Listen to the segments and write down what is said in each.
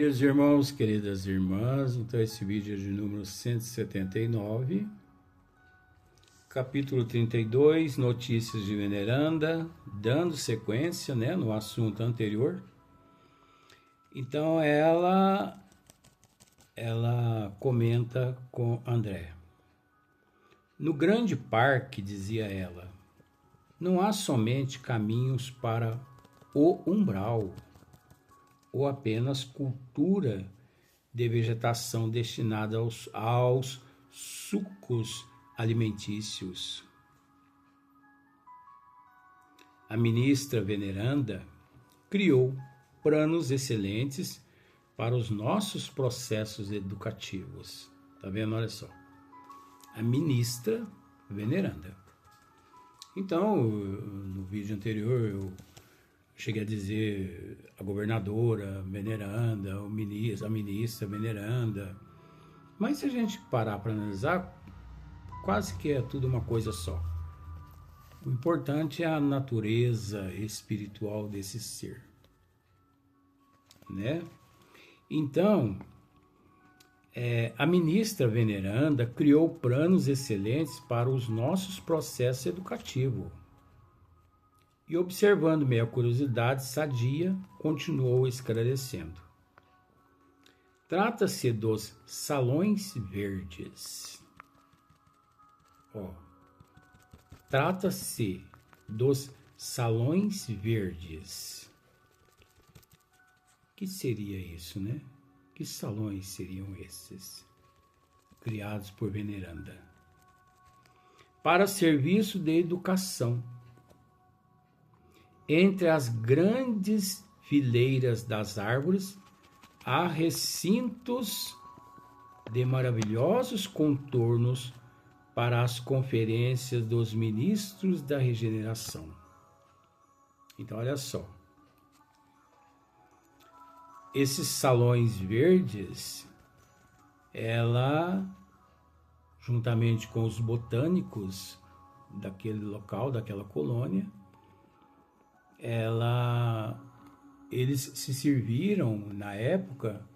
Queridos irmãos, queridas irmãs, então esse vídeo é de número 179, capítulo 32, notícias de Veneranda, dando sequência, no assunto anterior. Então ela comenta com André. No grande parque, dizia ela, não há somente caminhos para o umbral, ou apenas cultura de vegetação destinada aos sucos alimentícios. A ministra Veneranda criou planos excelentes para os nossos processos educativos. Tá vendo? Olha só. A ministra Veneranda. Então, no vídeo anterior eu cheguei a dizer a governadora Veneranda, a ministra Veneranda. Mas se a gente parar para analisar, quase que é tudo uma coisa só. O importante é a natureza espiritual desse ser, né? Então, a ministra Veneranda criou planos excelentes para os nossos processos educativos. E observando minha curiosidade sadia, continuou esclarecendo. Trata-se dos salões verdes. Trata-se dos salões verdes. O que seria isso, né? Que salões seriam esses? Criados por Veneranda. Para serviço de educação. Entre as grandes fileiras das árvores, há recintos de maravilhosos contornos para as conferências dos ministros da regeneração. Então, olha só. Esses salões verdes, ela, juntamente com os botânicos daquele local, daquela colônia, eles se serviram na época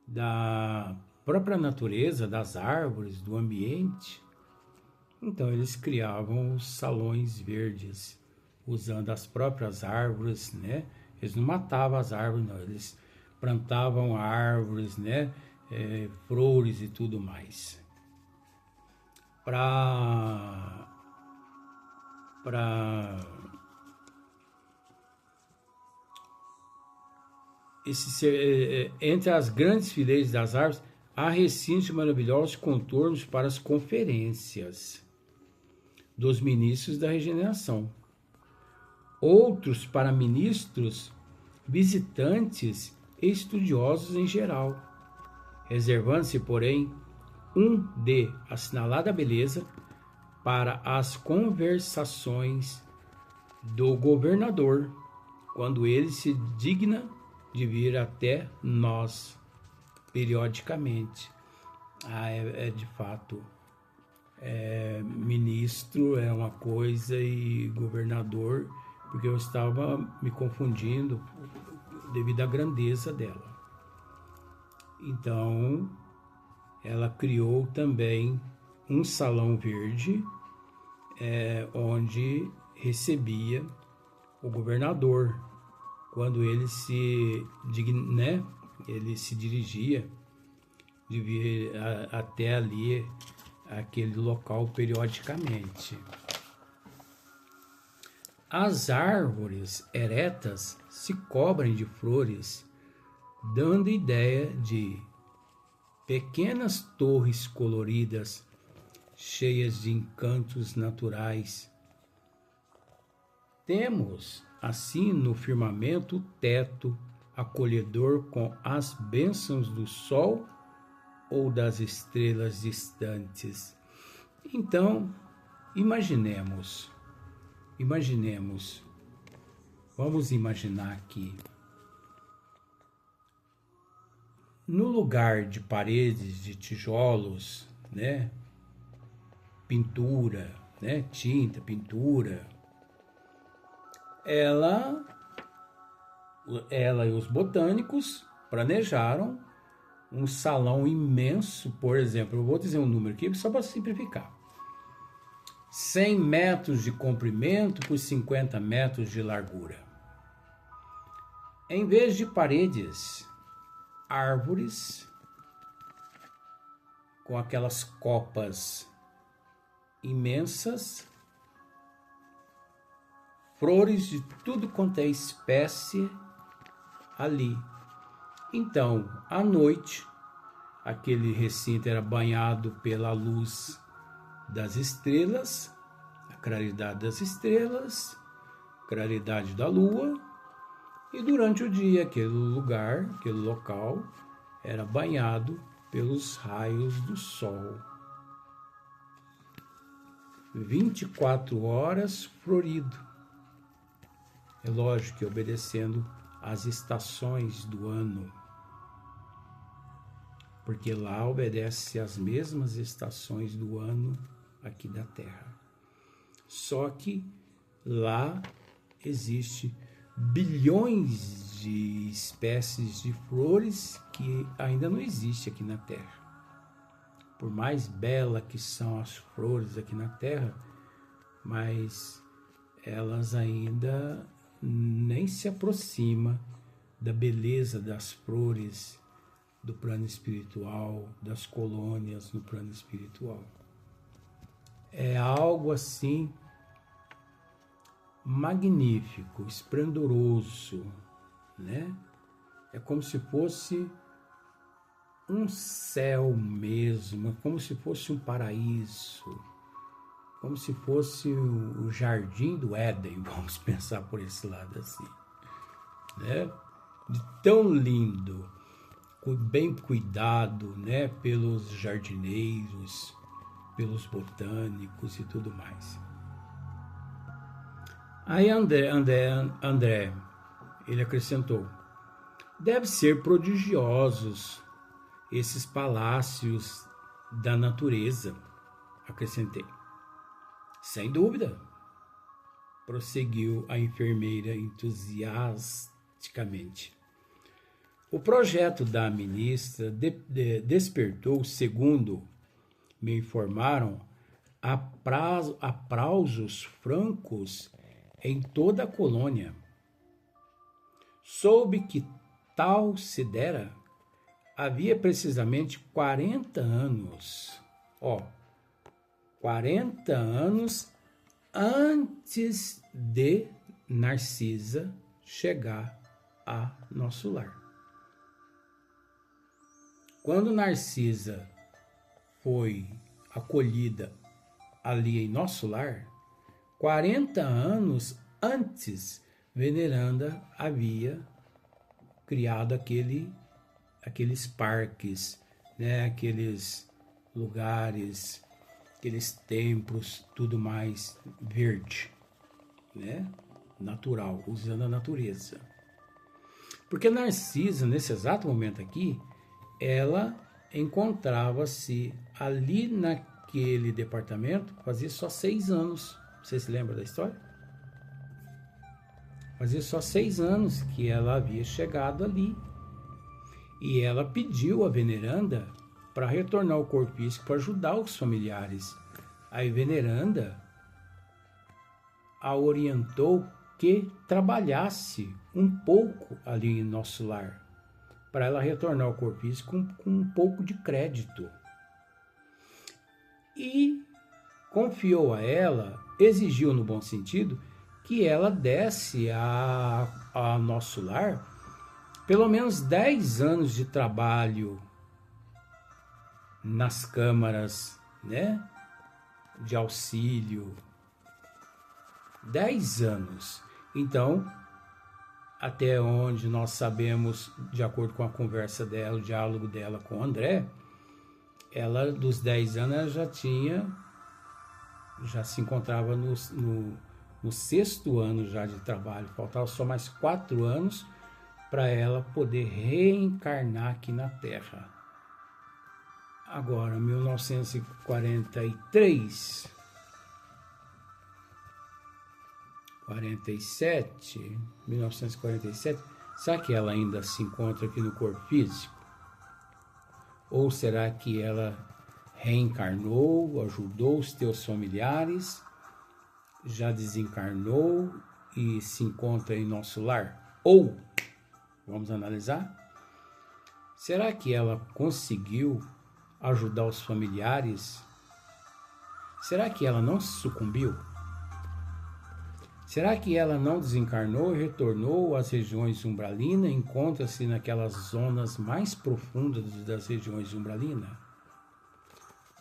da própria natureza, das árvores, do ambiente. Então eles criavam os salões verdes, usando as próprias árvores, né? Eles não matavam as árvores, não. Eles plantavam árvores, né? Flores e tudo mais. Entre as grandes fileiras das árvores, há recintos maravilhosos contornos para as conferências dos ministros da regeneração. Outros para ministros, visitantes e estudiosos em geral, reservando-se, porém, um de assinalada beleza para as conversações do governador, quando ele se digna de vir até nós periodicamente. De fato, ministro é uma coisa e governador, porque eu estava me confundindo devido à grandeza dela. Então, ela criou também um salão verde, onde recebia o governador, quando ele se dirigia de vir até ali, aquele local periodicamente. As árvores eretas se cobrem de flores, dando ideia de pequenas torres coloridas, cheias de encantos naturais. Temos, assim, no firmamento o teto acolhedor com as bênçãos do sol ou das estrelas distantes. Então, imaginemos, vamos imaginar aqui, no lugar de paredes de tijolos, né, pintura, né, tinta, pintura, ela e os botânicos planejaram um salão imenso, por exemplo, eu vou dizer um número aqui só para simplificar. 100 metros de comprimento por 50 metros de largura. Em vez de paredes, árvores com aquelas copas imensas, flores de tudo quanto é espécie ali. Então, à noite, aquele recinto era banhado pela luz das estrelas, a claridade das estrelas, a claridade da lua, e durante o dia aquele lugar, aquele local, era banhado pelos raios do sol. 24 horas florido. É lógico que obedecendo às estações do ano, porque lá obedece às mesmas estações do ano aqui da Terra. Só que lá existe bilhões de espécies de flores que ainda não existe aqui na Terra. Por mais bela que são as flores aqui na Terra, mas elas ainda nem se aproximam da beleza das flores do plano espiritual, das colônias no plano espiritual. É algo assim magnífico, esplendoroso, né? É como se fosse um céu mesmo, é como se fosse um paraíso, como se fosse o jardim do Éden, vamos pensar por esse lado assim, né? De tão lindo, bem cuidado, né? Pelos jardineiros, pelos botânicos e tudo mais. Aí André, ele acrescentou, deve ser prodigiosos esses palácios da natureza, acrescentei. Sem dúvida, prosseguiu a enfermeira entusiasticamente. O projeto da ministra despertou, segundo me informaram, aplausos francos em toda a colônia. Soube que tal se dera havia precisamente 40 anos. 40 anos antes de Narcisa chegar a nosso lar. Quando Narcisa foi acolhida ali em nosso lar, 40 anos antes, Veneranda havia criado aqueles parques, né? Aqueles lugares, aqueles templos, tudo mais verde, né? Natural, usando a natureza. Porque Narcisa, nesse exato momento aqui, ela encontrava-se ali naquele departamento, fazia só 6 anos. Você se lembra da história? Fazia só 6 anos que ela havia chegado ali. E ela pediu a Veneranda para retornar ao corpo físico para ajudar os familiares. Aí Veneranda a orientou que trabalhasse um pouco ali em nosso lar, para ela retornar ao corpo físico com um pouco de crédito. E confiou a ela, exigiu no bom sentido, que ela desse a nosso lar pelo menos 10 anos de trabalho nas câmaras, né, de auxílio. 10 anos. Então, até onde nós sabemos, de acordo com a conversa dela, o diálogo dela com o André, ela, dos 10 anos, ela já se encontrava no 6º ano já de trabalho. Faltava só mais 4 anos para ela poder reencarnar aqui na Terra. Agora, 1947, Será que ela ainda se encontra aqui no corpo físico? Ou será que ela reencarnou, ajudou os teus familiares, já desencarnou e se encontra em nosso lar? Ou, vamos analisar, será que ela conseguiu ajudar os familiares? Será que ela não se sucumbiu? Será que ela não desencarnou e retornou às regiões umbralinas? Encontra-se naquelas zonas mais profundas das regiões umbralinas?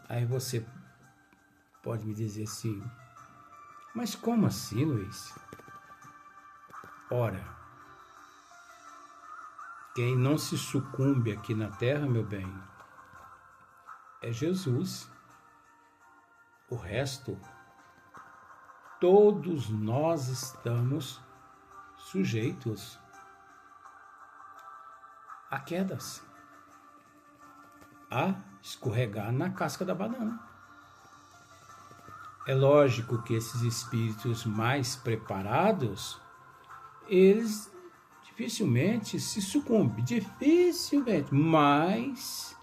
Aí você pode me dizer assim, mas como assim, Luiz? Ora, quem não se sucumbe aqui na Terra, meu bem, é Jesus. O resto, todos nós estamos sujeitos a quedas, a escorregar na casca da banana. É lógico que esses espíritos mais preparados, eles dificilmente se sucumbem, dificilmente, mas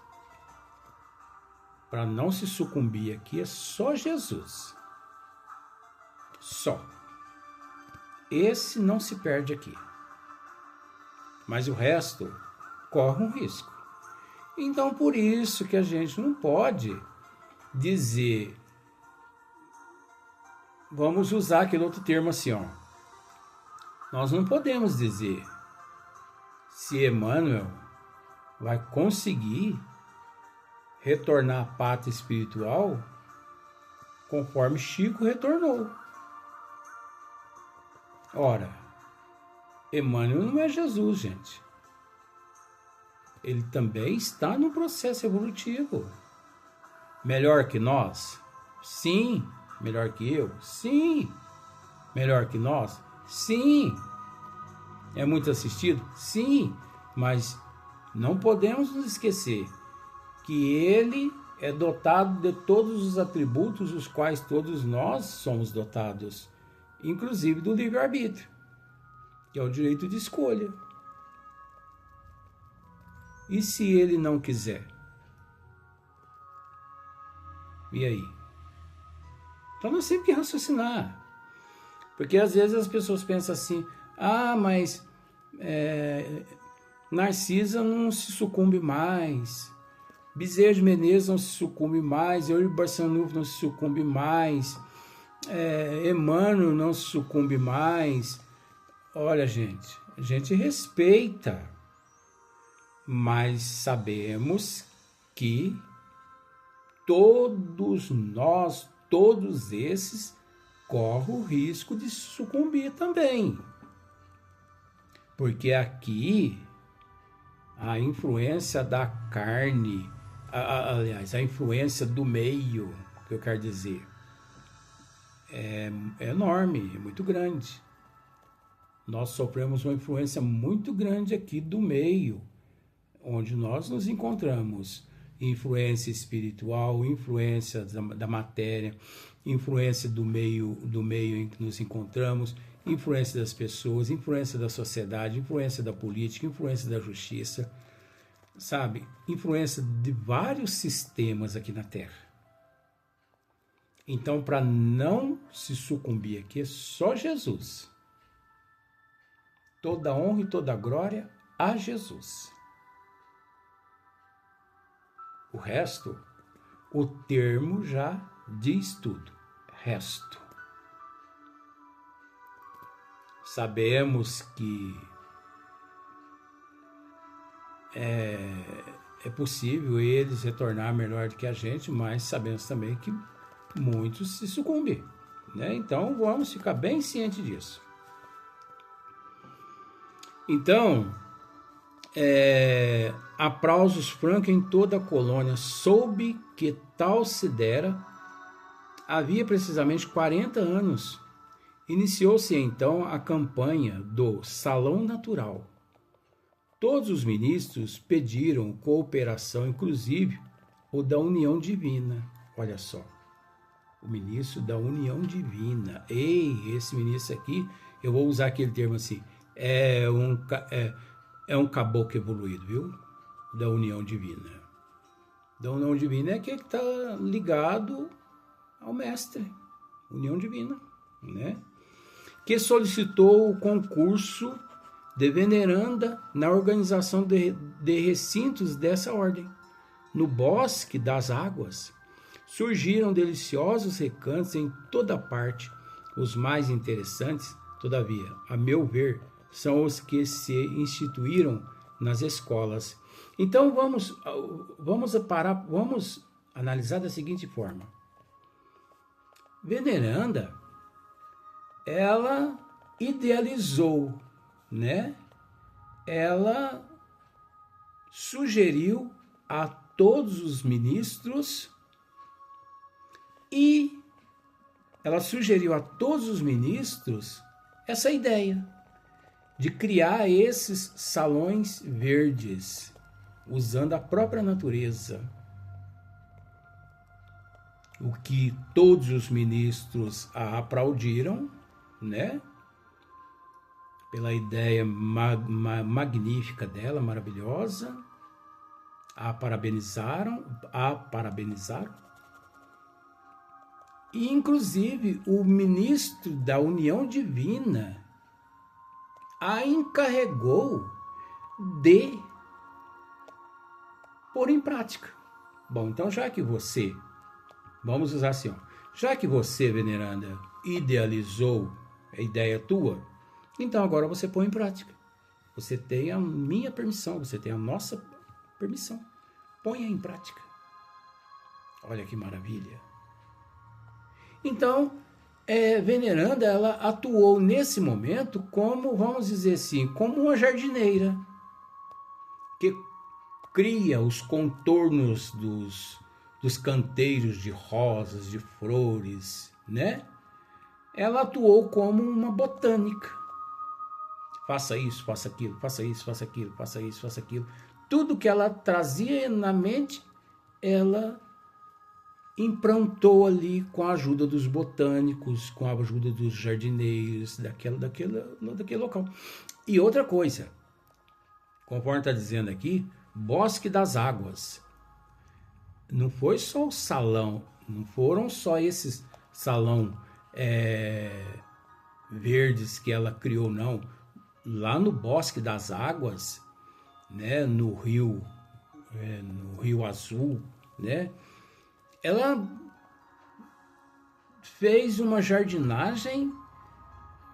para não se sucumbir aqui é só Jesus. Só. Esse não se perde aqui. Mas o resto corre um risco. Então, por isso que a gente não pode dizer... Vamos usar aquele outro termo assim, ó. Nós não podemos dizer se Emmanuel vai conseguir retornar à pátria espiritual conforme Chico retornou. Ora, Emmanuel não é Jesus, gente. Ele também está no processo evolutivo. Melhor que nós? Sim. Melhor que eu? Sim. Melhor que nós? Sim. É muito assistido? Sim. Mas não podemos nos esquecer que ele é dotado de todos os atributos os quais todos nós somos dotados, inclusive do livre-arbítrio, que é o direito de escolha. E se ele não quiser? E aí? Então nós temos que raciocinar. Porque às vezes as pessoas pensam assim, mas Narcisa não se sucumbe mais, Bezerra de Menezes não se sucumbe mais, Eurípides Barçanufo não se sucumbe mais, Emmanuel não se sucumbe mais. Olha, gente, a gente respeita, mas sabemos que todos nós, todos esses, correm o risco de sucumbir também. Porque aqui a influência da carne, aliás, a influência do meio, que eu quero dizer, é enorme, é muito grande. Nós sofremos uma influência muito grande aqui do meio, onde nós nos encontramos. Influência espiritual, influência da matéria, influência do meio em que nos encontramos, influência das pessoas, influência da sociedade, influência da política, influência da justiça, sabe? Influência de vários sistemas aqui na Terra. Então, para não se sucumbir aqui, é só Jesus. Toda honra e toda glória a Jesus. O resto, o termo já diz tudo. Resto. Sabemos que é possível eles retornar melhor do que a gente, mas sabemos também que muitos se sucumbem, né? Então vamos ficar bem cientes disso. Então, aplausos francos em toda a colônia, soube que tal se dera havia precisamente 40 anos. Iniciou-se então a campanha do Salão Natural. Todos os ministros pediram cooperação, inclusive o da União Divina. Olha só, o ministro da União Divina. Esse ministro aqui, eu vou usar aquele termo assim, é um caboclo evoluído, viu? Da união divina. Da união divina é aquele que está ligado ao mestre, união divina, né? Que solicitou o concurso de veneranda na organização de recintos dessa ordem. No bosque das águas, surgiram deliciosos recantos em toda parte. Os mais interessantes, todavia, a meu ver, são os que se instituíram nas escolas. Então vamos analisar da seguinte forma. Veneranda, ela idealizou, né? Ela sugeriu a todos os ministros essa ideia de criar esses salões verdes, usando a própria natureza. O que todos os ministros a aplaudiram, né? Pela ideia magnífica dela, maravilhosa. A parabenizaram. E, inclusive, o ministro da União Divina a encarregou de pôr em prática. Bom, então vamos usar assim, ó, já que você, veneranda, idealizou a ideia tua, então agora você põe em prática. Você tem a minha permissão, você tem a nossa permissão. Ponha em prática. Olha que maravilha. Então, veneranda, ela atuou nesse momento como, vamos dizer assim, como uma jardineira que cria os contornos dos canteiros de rosas, de flores, né? Ela atuou como uma botânica. Faça isso, faça aquilo, faça isso, faça aquilo, faça isso, faça aquilo. Tudo que ela trazia na mente, ela implantou ali com a ajuda dos botânicos, com a ajuda dos jardineiros daquele local. E outra coisa, conforme está dizendo aqui, Bosque das Águas. Não foi só o salão, não foram só esses salão verdes que ela criou, não. Lá no Bosque das Águas, né, no Rio Azul, né, ela fez uma jardinagem,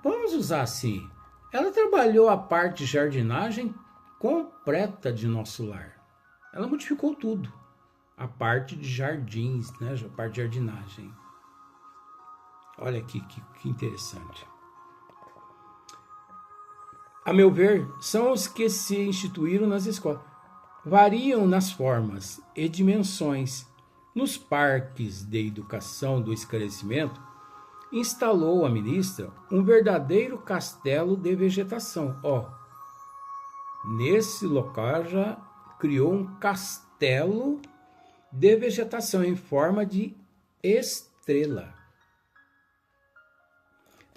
vamos usar assim, ela trabalhou a parte de jardinagem completa de nosso lar. Ela modificou tudo, a parte de jardins, né, a parte de jardinagem. Olha aqui que interessante. A meu ver, são os que se instituíram nas escolas. Variam nas formas e dimensões. Nos parques de educação do esclarecimento, instalou a ministra um verdadeiro castelo de vegetação. Nesse local já criou um castelo de vegetação em forma de estrela,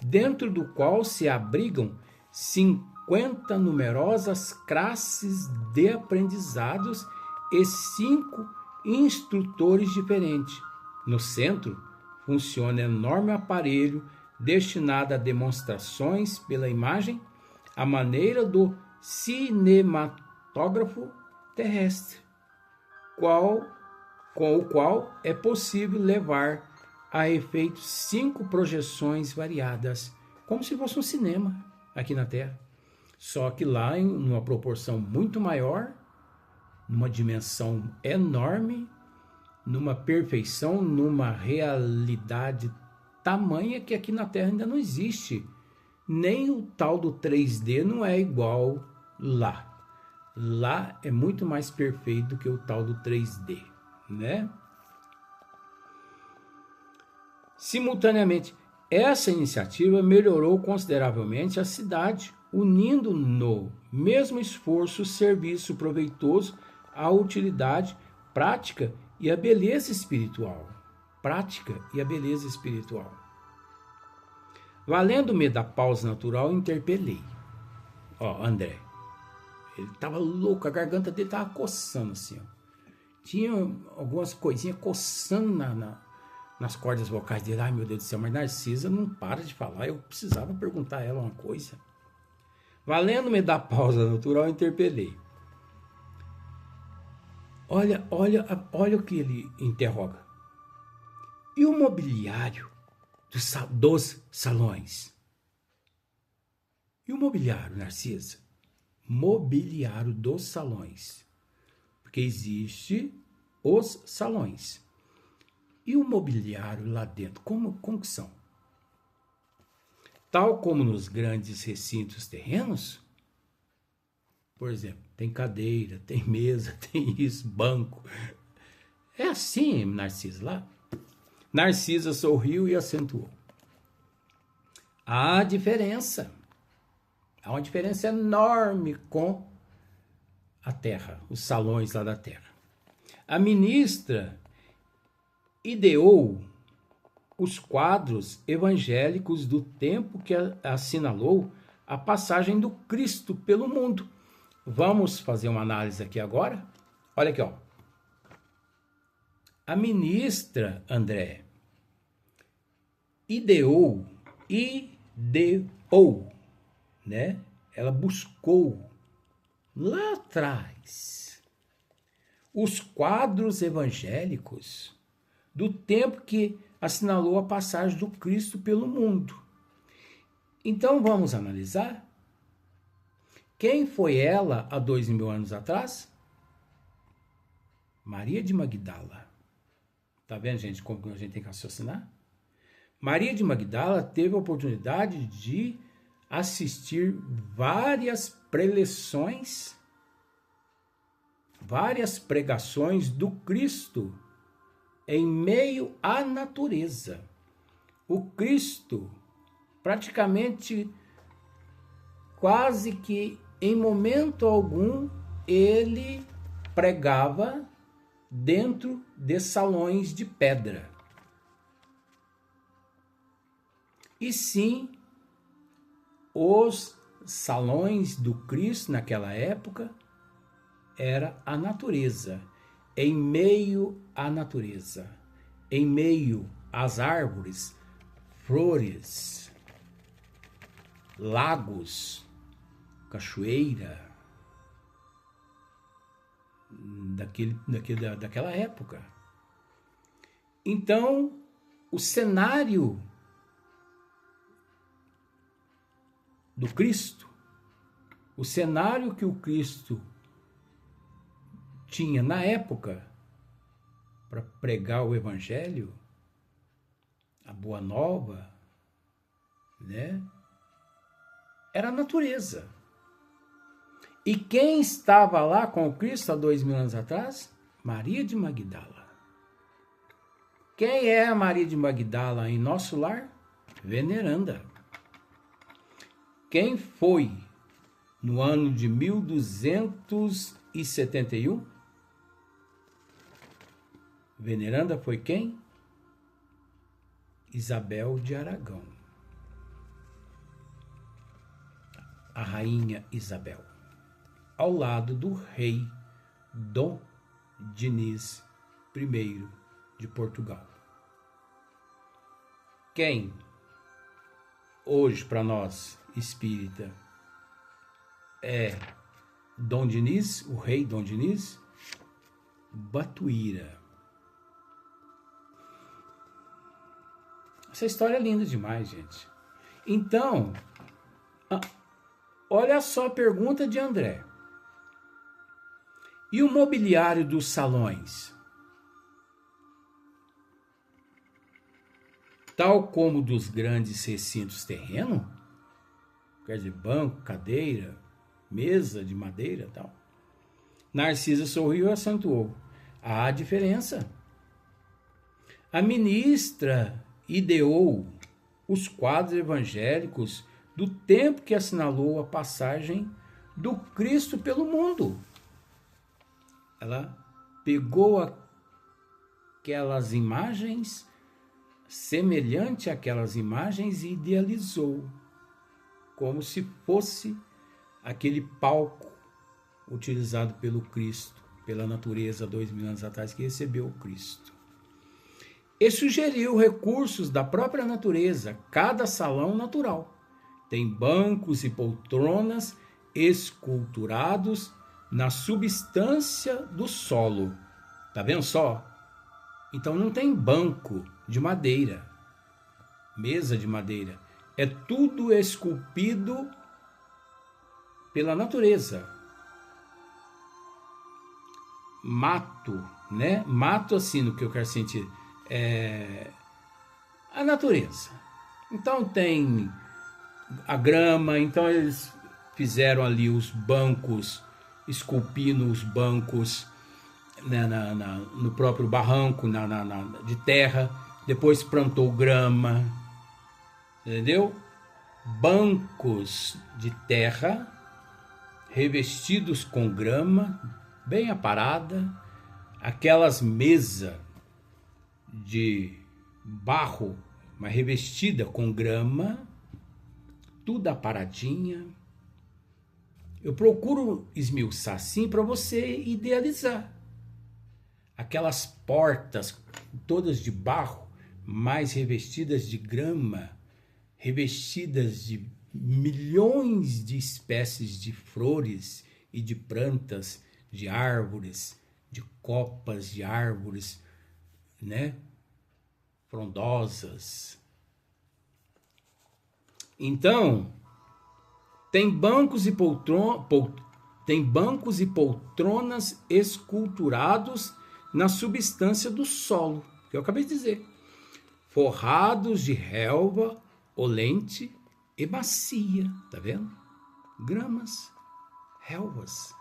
dentro do qual se abrigam 50 numerosas classes de aprendizados e 5 instrutores diferentes. No centro, funciona enorme aparelho destinado a demonstrações pela imagem, à maneira do cinematógrafo terrestre, com o qual é possível levar a efeito 5 projeções variadas, como se fosse um cinema aqui na Terra. Só que lá em uma proporção muito maior, numa dimensão enorme, numa perfeição, numa realidade tamanha que aqui na Terra ainda não existe. Nem o tal do 3D não é igual lá. Lá é muito mais perfeito do que o tal do 3D, né? Simultaneamente, essa iniciativa melhorou consideravelmente a cidade, unindo no mesmo esforço o serviço proveitoso à utilidade prática e à beleza espiritual. Valendo-me da pausa natural, interpelei. Ó, André, ele tava louco, a garganta dele tava coçando assim, ó. Tinha algumas coisinhas coçando nas cordas vocais dele. Ai, meu Deus do céu, mas Narcisa não para de falar. Eu precisava perguntar a ela uma coisa. Valendo-me da pausa natural, eu interpelei. Olha o que ele interroga. E o mobiliário dos salões? E o mobiliário, Narcisa? Mobiliário dos salões. Porque existe os salões. E o mobiliário lá dentro, como que são? Tal como nos grandes recintos terrenos? Por exemplo, tem cadeira, tem mesa, tem isso, banco. É assim, Narcisa, lá. Narcisa sorriu e acentuou. Há diferença. Há uma diferença enorme com a terra, os salões lá da terra. A ministra ideou os quadros evangélicos do tempo que assinalou a passagem do Cristo pelo mundo. Vamos fazer uma análise aqui agora? Olha aqui, ó. A ministra, André, ideou, né? Ela buscou lá atrás os quadros evangélicos do tempo que assinalou a passagem do Cristo pelo mundo. Então vamos analisar quem foi ela há 2000 anos atrás? Maria de Magdala. Tá vendo, gente, como a gente tem que raciocinar? Maria de Magdala teve a oportunidade de assistir várias preleções, várias pregações do Cristo em meio à natureza. O Cristo, praticamente, quase que em momento algum, ele pregava dentro de salões de pedra. E sim, os salões do Cristo naquela época era a natureza, em meio à natureza, em meio às árvores, flores, lagos, cachoeira, daquela época. Então, o cenário do Cristo, o cenário que o Cristo tinha na época para pregar o Evangelho, a Boa Nova, né? Era a natureza. E quem estava lá com o Cristo há 2000 anos atrás? Maria de Magdala. Quem é a Maria de Magdala em nosso lar? Veneranda. Quem foi no ano de 1271? Veneranda foi quem? Isabel de Aragão. A rainha Isabel. Ao lado do rei Dom Diniz I de Portugal. Quem hoje para nós espírita é Dom Diniz, o rei Dom Diniz? Batuíra. Essa história é linda demais, gente. Então, olha só a pergunta de André. E o mobiliário dos salões? Tal como dos grandes recintos terrenos? Quer dizer, banco, cadeira, mesa de madeira e tal. Narcisa sorriu e acentuou. Há diferença. A ministra ideou os quadros evangélicos do tempo que assinalou a passagem do Cristo pelo mundo. Ela pegou aquelas imagens, semelhante àquelas imagens, e idealizou, como se fosse aquele palco utilizado pelo Cristo, pela natureza 2000 anos atrás, que recebeu o Cristo. E sugeriu recursos da própria natureza, cada salão natural. Tem bancos e poltronas esculturados na substância do solo. Tá vendo só? Então não tem banco de madeira, mesa de madeira. É tudo esculpido pela natureza. Mato, né? Mato assim, no que eu quero sentir, a natureza. Então tem a grama, então eles fizeram ali os bancos, esculpindo os bancos, né, no próprio barranco de terra, depois plantou grama, entendeu? Bancos de terra revestidos com grama, bem aparada, aquelas mesas de barro, mas revestida com grama, tudo aparadinha. Eu procuro esmiuçar assim para você idealizar. Aquelas portas todas de barro, mais revestidas de grama, revestidas de milhões de espécies de flores e de plantas, de árvores, de copas de árvores, né? Frondosas. Então, tem bancos e poltronas esculturados na substância do solo, que eu acabei de dizer, forrados de relva olente e macia, tá vendo? Gramas, relvas.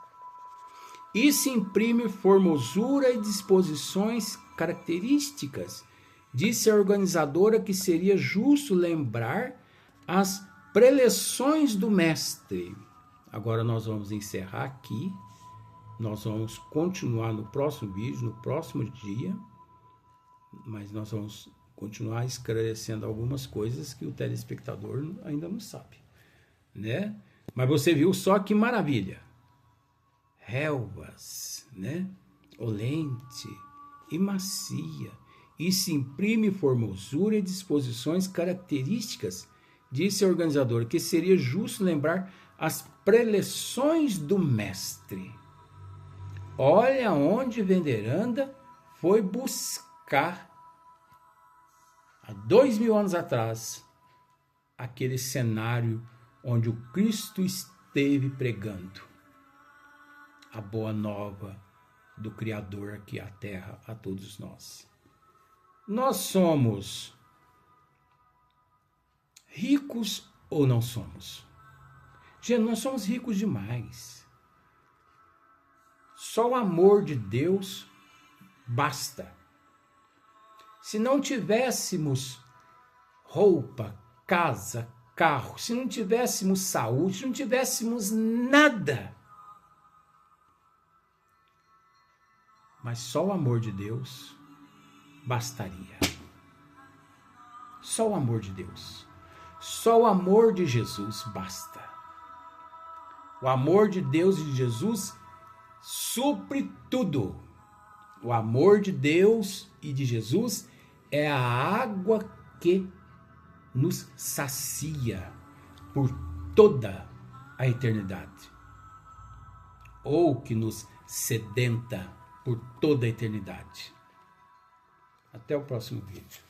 E se imprime formosura e disposições características. Disse a organizadora que seria justo lembrar as preleções do mestre. Agora nós vamos encerrar aqui. Nós vamos continuar no próximo vídeo, no próximo dia. Mas nós vamos continuar esclarecendo algumas coisas que o telespectador ainda não sabe, né? Mas você viu só que maravilha. Relvas, né? Olente e macia. E se imprime formosura e disposições características, disse a organizadora, que seria justo lembrar as preleções do mestre. Olha onde Veneranda foi buscar, há 2000 anos atrás, aquele cenário onde o Cristo esteve pregando a boa nova do Criador aqui à Terra, a todos nós. Nós somos ricos ou não somos? Gente, nós somos ricos demais. Só o amor de Deus basta. Se não tivéssemos roupa, casa, carro, se não tivéssemos saúde, se não tivéssemos nada, mas só o amor de Deus bastaria. Só o amor de Deus. Só o amor de Jesus basta. O amor de Deus e de Jesus supre tudo. O amor de Deus e de Jesus é a água que nos sacia por toda a eternidade, ou que nos sedenta por toda a eternidade. Até o próximo vídeo.